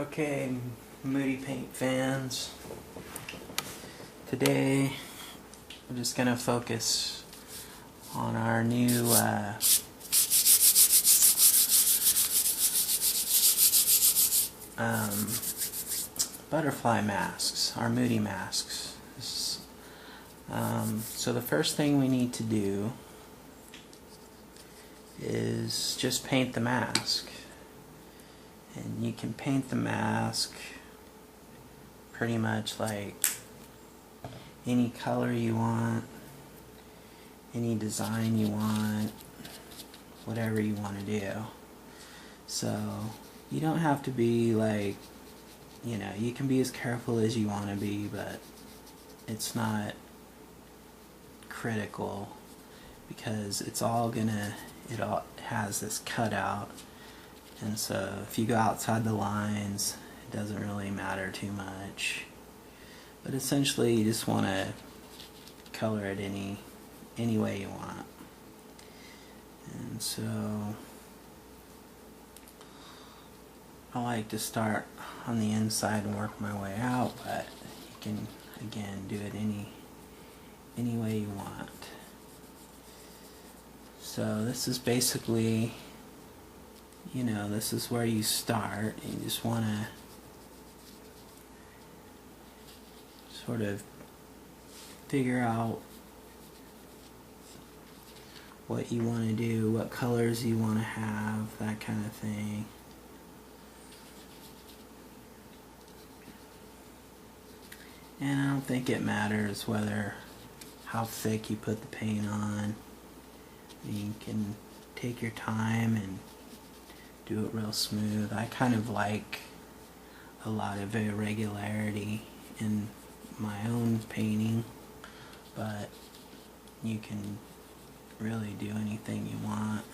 Okay, Moody Paint fans, today I'm just going to focus on our new butterfly masks, our Moody masks. So the first thing we need to do is just paint the mask. And you can paint the mask pretty much like any color you want, any design you want, whatever you want to do. So you don't have to be like, you can be as careful as you want to be, but it's not critical because it all has this cutout. And so if you go outside the lines, it doesn't really matter too much. But essentially you just want to color it any way you want. And so I like to start on the inside and work my way out, but you can again do it any way you want. So this is basically, this is where you start. You just want to sort of figure out what you want to do, what colors you want to have, that kind of thing. And I don't think it matters how thick you put the paint on. You can take your time and do it real smooth. I kind of like a lot of irregularity in my own painting, but you can really do anything you want.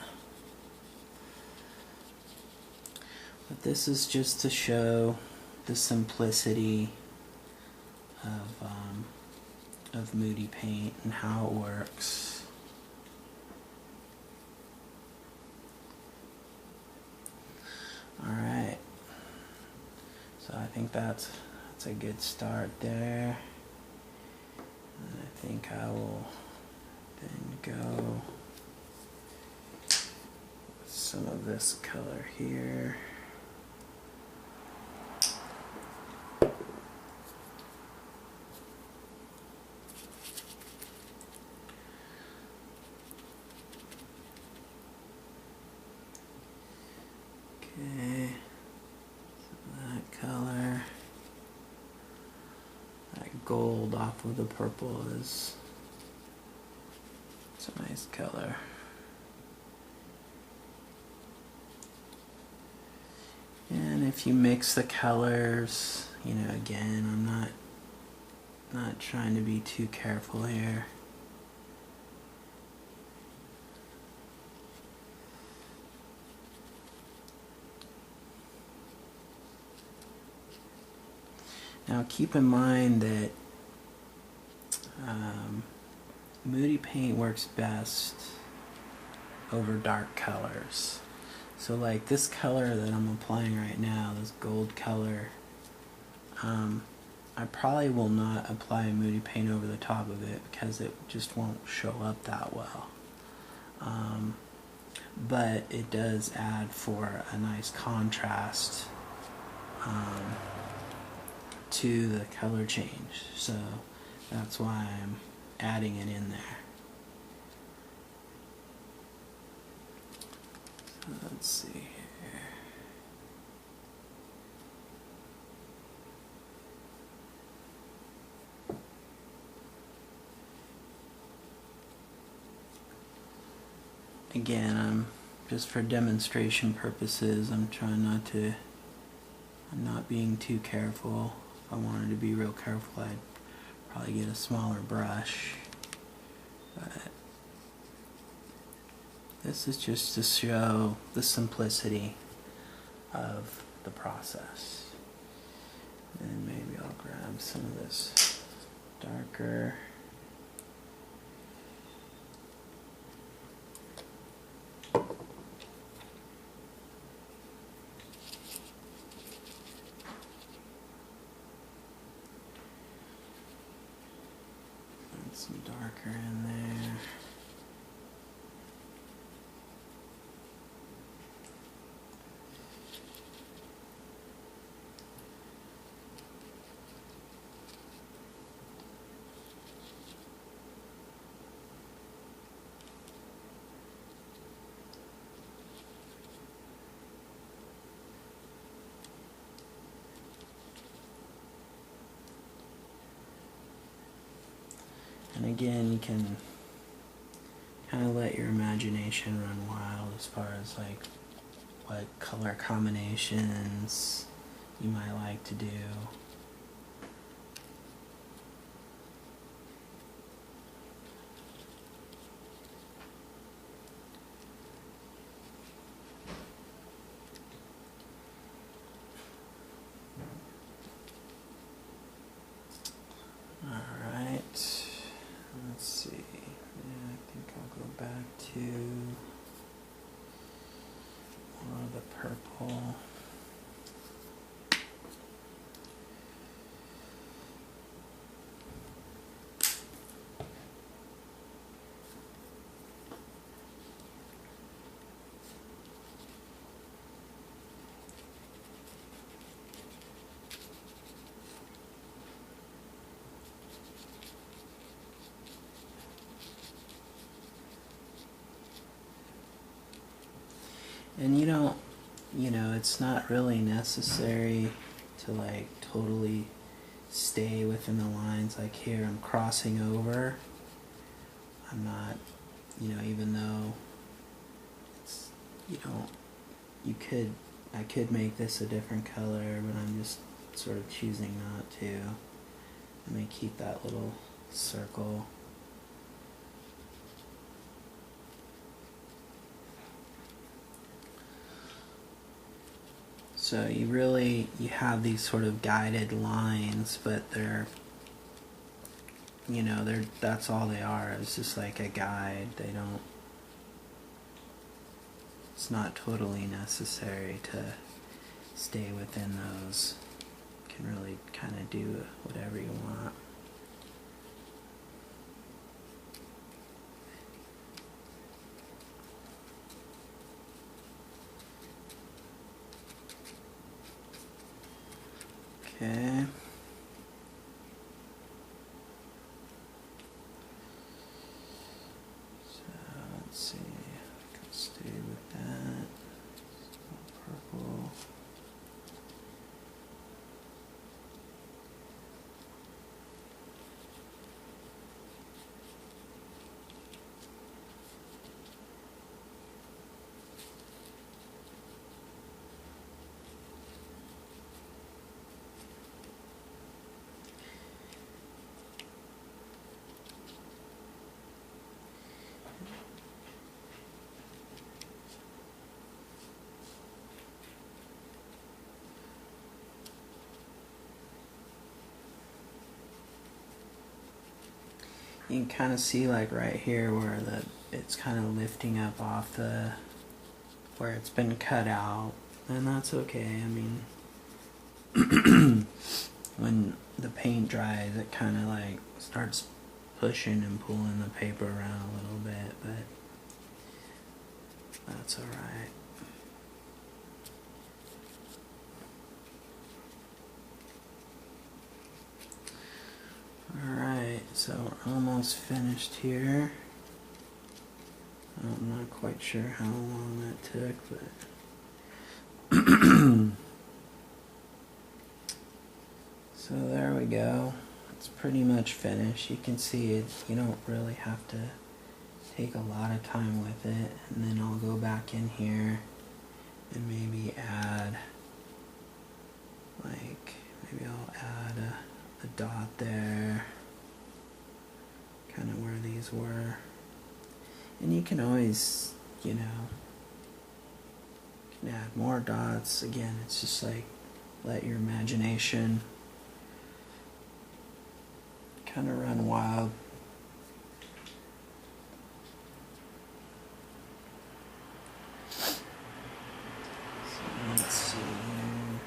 But this is just to show the simplicity of Moody paint and how it works. Alright, so I think that's a good start there. And I think I will then go with some of this color here. Okay, so that color, that gold off of the purple it's a nice color. And if you mix the colors, again, I'm not trying to be too careful here. Now keep in mind that Moody paint works best over dark colors. So like this color that I'm applying right now, this gold color, I probably will not apply Moody paint over the top of it because it just won't show up that well. But it does add for a nice contrast to the color change, so that's why I'm adding it in there. So let's see here. Again, just for demonstration purposes, I'm not being too careful. If I wanted to be real careful, I'd probably get a smaller brush. But this is just to show the simplicity of the process. And maybe I'll grab some of this darker. marker in there. And again, you can kind of let your imagination run wild as far as like what color combinations you might like to do. Alright, let's see. Yeah, I think I'll go back to more of the purple. And it's not really necessary to like totally stay within the lines. Like here I'm crossing over. I'm not, even though it's, I could make this a different color, but I'm just sort of choosing not to. Let me keep that little circle. So you have these sort of guided lines, but that's all they are. It's just like a guide. It's not totally necessary to stay within those. You can really kind of do whatever you want. Okay. So let's see. I can stay with that. Purple. You can kind of see like right here where it's kind of lifting up off where it's been cut out, and that's okay. I mean, when the paint dries, it kind of like starts pushing and pulling the paper around a little bit, but that's alright. Alright, so we're almost finished here. I'm not quite sure how long that took, but so there we go. It's pretty much finished. You can see it. You don't really have to take a lot of time with it. And then I'll go back in here and maybe add, maybe I'll add a dot there, kind of where these were. And you can always, you can add more dots. Again, it's just like, let your imagination kind of run wild. So let's see here.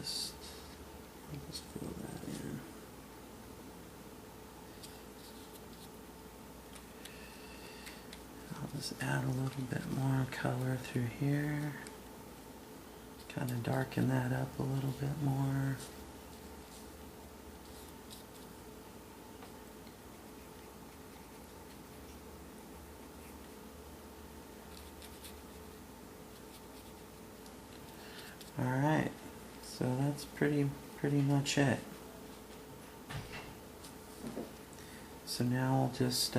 I'll just fill that in. I'll just add a little bit more color through here. Kind of darken that up a little bit more. Alright, so that's pretty much it. So now we'll just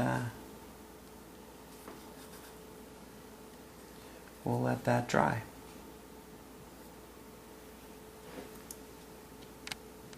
we'll let that dry.